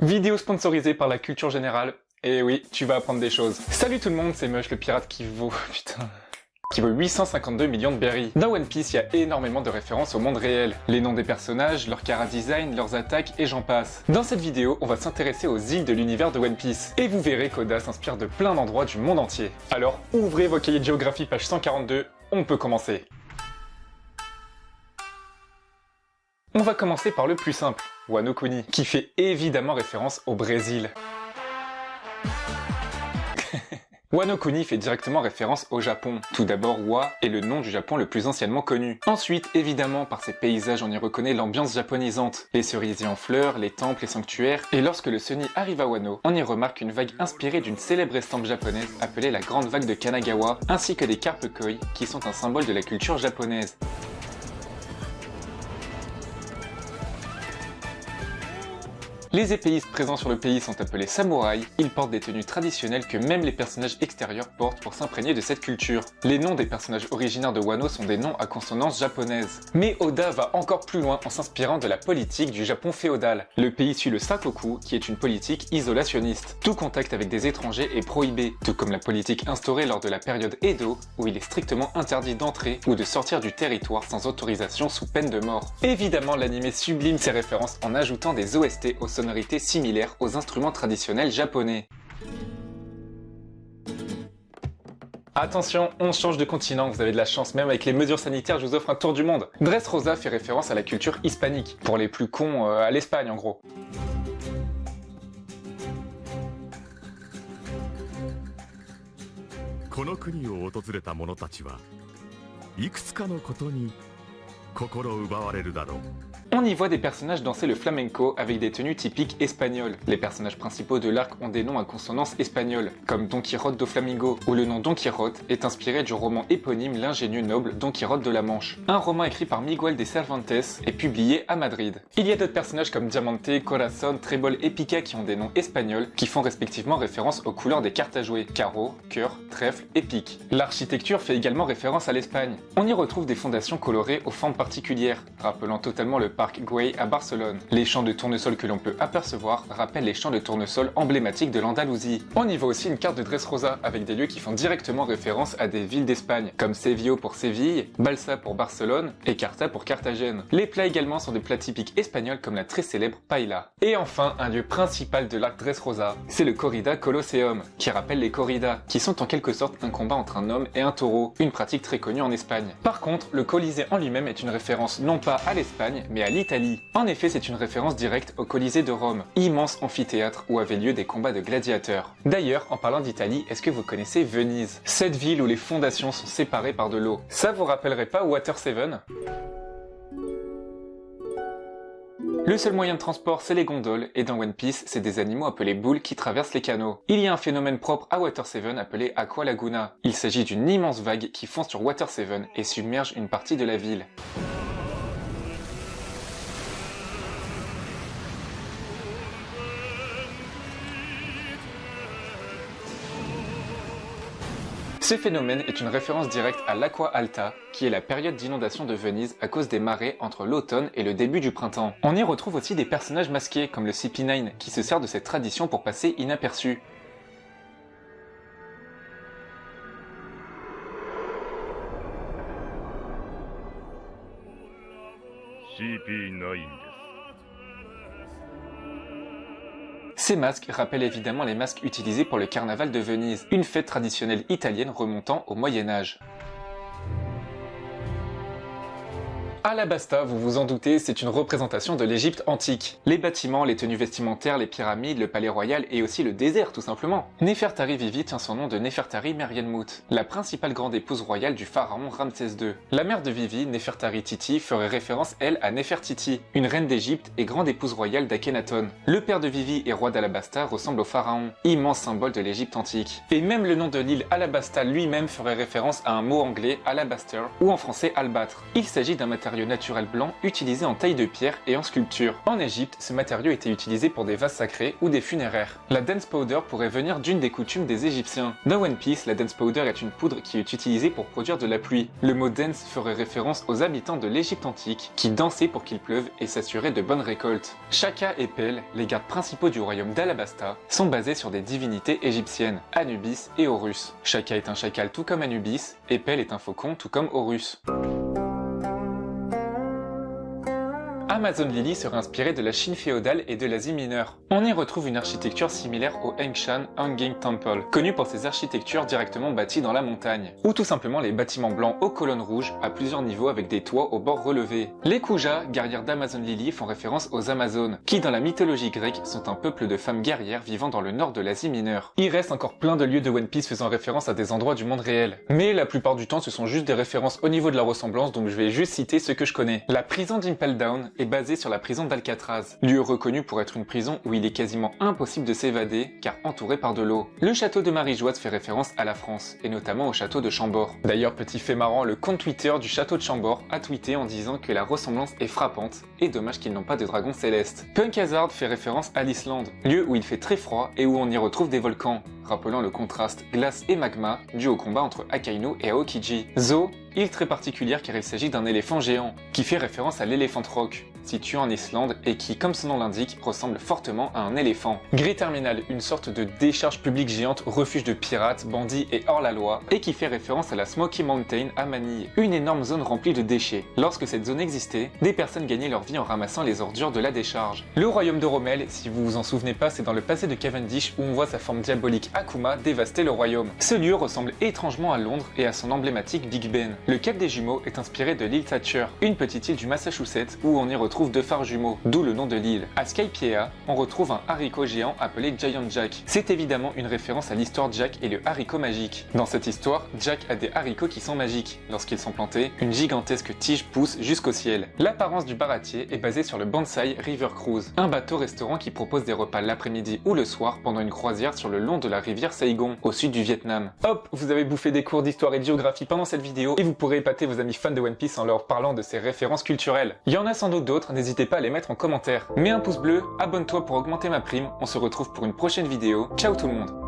Vidéo sponsorisée par la culture générale. Et oui, tu vas apprendre des choses. Salut tout le monde, c'est Mush, le pirate qui vaut... Putain... qui vaut 852 millions de berries. Dans One Piece, il y a énormément de références au monde réel. Les noms des personnages, leur chara-design, leurs attaques et j'en passe. Dans cette vidéo, on va s'intéresser aux îles de l'univers de One Piece. Et vous verrez qu'Oda s'inspire de plein d'endroits du monde entier. Alors, ouvrez vos cahiers de géographie page 142, on peut commencer. On va commencer par le plus simple, Wano Kuni, qui fait évidemment référence au Brésil. Wano Kuni fait directement référence au Japon. Tout d'abord, Wa est le nom du Japon le plus anciennement connu. Ensuite, évidemment, par ses paysages, on y reconnaît l'ambiance japonisante. Les cerisiers en fleurs, les temples, les sanctuaires. Et lorsque le Sunny arrive à Wano, on y remarque une vague inspirée d'une célèbre estampe japonaise appelée la Grande Vague de Kanagawa, ainsi que des carpes koi, qui sont un symbole de la culture japonaise. Les épéistes présents sur le pays sont appelés samouraïs, ils portent des tenues traditionnelles que même les personnages extérieurs portent pour s'imprégner de cette culture. Les noms des personnages originaires de Wano sont des noms à consonance japonaise. Mais Oda va encore plus loin en s'inspirant de la politique du Japon féodal. Le pays suit le Sakoku, qui est une politique isolationniste. Tout contact avec des étrangers est prohibé, tout comme la politique instaurée lors de la période Edo, où il est strictement interdit d'entrer ou de sortir du territoire sans autorisation sous peine de mort. Évidemment, l'anime sublime ses références en ajoutant des OST aux sonorités similaires aux instruments traditionnels japonais. Attention, on change de continent, vous avez de la chance, même avec les mesures sanitaires, je vous offre un tour du monde. Dressrosa fait référence à la culture hispanique, pour les plus cons, à l'Espagne en gros. On y voit des personnages danser le flamenco avec des tenues typiques espagnoles. Les personnages principaux de l'arc ont des noms à consonance espagnole, comme Don Quijote do Flamingo, où le nom Don Quijote est inspiré du roman éponyme L'ingénieux noble Don Quijote de la Manche, un roman écrit par Miguel de Cervantes et publié à Madrid. Il y a d'autres personnages comme Diamante, Corazon, Trébol et Pica qui ont des noms espagnols, qui font respectivement référence aux couleurs des cartes à jouer, carreau, cœur, trèfle et pique. L'architecture fait également référence à l'Espagne. On y retrouve des fondations colorées aux formes particulières, rappelant totalement le parc Güell à Barcelone. Les champs de tournesol que l'on peut apercevoir rappellent les champs de tournesol emblématiques de l'Andalousie. On y voit aussi une carte de Dressrosa avec des lieux qui font directement référence à des villes d'Espagne, comme Sevilla pour Séville, Balsa pour Barcelone et Carta pour Carthagène. Les plats également sont des plats typiques espagnols comme la très célèbre paella. Et enfin, un lieu principal de l'arc Dressrosa, c'est le Corrida Colosseum, qui rappelle les corridas, qui sont en quelque sorte un combat entre un homme et un taureau, une pratique très connue en Espagne. Par contre, le Colisée en lui-même est une référence non pas à l'Espagne, mais à l'Italie. En effet, c'est une référence directe au Colisée de Rome, immense amphithéâtre où avaient lieu des combats de gladiateurs. D'ailleurs, en parlant d'Italie, est-ce que vous connaissez Venise? Cette ville où les fondations sont séparées par de l'eau. Ça vous rappellerait pas Water 7? Le seul moyen de transport, c'est les gondoles, et dans One Piece, c'est des animaux appelés boules qui traversent les canaux. Il y a un phénomène propre à Water 7 appelé Aqua Laguna. Il s'agit d'une immense vague qui fonce sur Water 7 et submerge une partie de la ville. Ce phénomène est une référence directe à l'Aqua Alta, qui est la période d'inondation de Venise à cause des marées entre l'automne et le début du printemps. On y retrouve aussi des personnages masqués, comme le CP9, qui se sert de cette tradition pour passer inaperçu. Ces masques rappellent évidemment les masques utilisés pour le carnaval de Venise, une fête traditionnelle italienne remontant au Moyen-Âge. Alabasta, vous vous en doutez, c'est une représentation de l'Égypte antique. Les bâtiments, les tenues vestimentaires, les pyramides, le palais royal et aussi le désert tout simplement. Nefertari Vivi tient son nom de Nefertari Meryemnut, la principale grande épouse royale du pharaon Ramsès II. La mère de Vivi, Nefertari Titi, ferait référence elle à Nefertiti, une reine d'Égypte et grande épouse royale d'Akhenaton. Le père de Vivi et roi d'Alabasta ressemble au pharaon, immense symbole de l'Égypte antique. Et même le nom de l'île Alabasta lui-même ferait référence à un mot anglais, alabaster, ou en français albâtre. Il s'agit d'un matériau matériau naturel blanc utilisé en taille de pierre et en sculpture. En Égypte, ce matériau était utilisé pour des vases sacrés ou des funéraires. La dance powder pourrait venir d'une des coutumes des Égyptiens. Dans One Piece, la dance powder est une poudre qui est utilisée pour produire de la pluie. Le mot dance ferait référence aux habitants de l'Égypte antique qui dansaient pour qu'il pleuve et s'assuraient de bonnes récoltes. Shaka et Pel, les gardes principaux du royaume d'Alabasta, sont basés sur des divinités égyptiennes, Anubis et Horus. Shaka est un chacal tout comme Anubis, et Pel est un faucon tout comme Horus. Amazon Lily serait inspiré de la Chine féodale et de l'Asie mineure. On y retrouve une architecture similaire au Hengshan Hanging Temple, connu pour ses architectures directement bâties dans la montagne, ou tout simplement les bâtiments blancs aux colonnes rouges à plusieurs niveaux avec des toits aux bords relevés. Les Kuja, guerrières d'Amazon Lily, font référence aux Amazones, qui dans la mythologie grecque sont un peuple de femmes guerrières vivant dans le nord de l'Asie mineure. Il reste encore plein de lieux de One Piece faisant référence à des endroits du monde réel, mais la plupart du temps ce sont juste des références au niveau de la ressemblance, donc je vais juste citer ceux que je connais. La prison d'Impel Down est basée sur la prison d'Alcatraz, lieu reconnu pour être une prison où il est quasiment impossible de s'évader car entouré par de l'eau. Le château de Marie-Joise fait référence à la France, et notamment au château de Chambord. D'ailleurs, petit fait marrant, le compte Twitter du château de Chambord a tweeté en disant que la ressemblance est frappante, et dommage qu'ils n'ont pas de dragon céleste. Punk Hazard fait référence à l'Islande, lieu où il fait très froid et où on y retrouve des volcans, rappelant le contraste glace et magma dû au combat entre Akainu et Aokiji. Zo, île très particulière car il s'agit d'un éléphant géant, qui fait référence à l'Elephant Rock, situé en Islande et qui, comme son nom l'indique, ressemble fortement à un éléphant. Grey Terminal, une sorte de décharge publique géante, refuge de pirates, bandits et hors-la-loi, et qui fait référence à la Smoky Mountain à Manille, une énorme zone remplie de déchets. Lorsque cette zone existait, des personnes gagnaient leur vie en ramassant les ordures de la décharge. Le royaume de Rommel, si vous vous en souvenez pas, c'est dans le passé de Cavendish où on voit sa forme diabolique Akuma dévaster le royaume. Ce lieu ressemble étrangement à Londres et à son emblématique Big Ben. Le Cap des Jumeaux est inspiré de l'île Thatcher, une petite île du Massachusetts où on y retrouve deux phares jumeaux, d'où le nom de l'île. À Skypiea, on retrouve un haricot géant appelé Giant Jack. C'est évidemment une référence à l'histoire Jack et le haricot magique. Dans cette histoire, Jack a des haricots qui sont magiques. Lorsqu'ils sont plantés, une gigantesque tige pousse jusqu'au ciel. L'apparence du baratier est basée sur le Banzai River Cruise, un bateau-restaurant qui propose des repas l'après-midi ou le soir pendant une croisière sur le long de la rivière Saigon, au sud du Vietnam. Hop, vous avez bouffé des cours d'histoire et de géographie pendant cette vidéo et vous pourrez épater vos amis fans de One Piece en leur parlant de ces références culturelles. Il y en a sans doute d'autres, n'hésitez pas à les mettre en commentaire. Mets un pouce bleu, abonne-toi pour augmenter ma prime, on se retrouve pour une prochaine vidéo. Ciao tout le monde!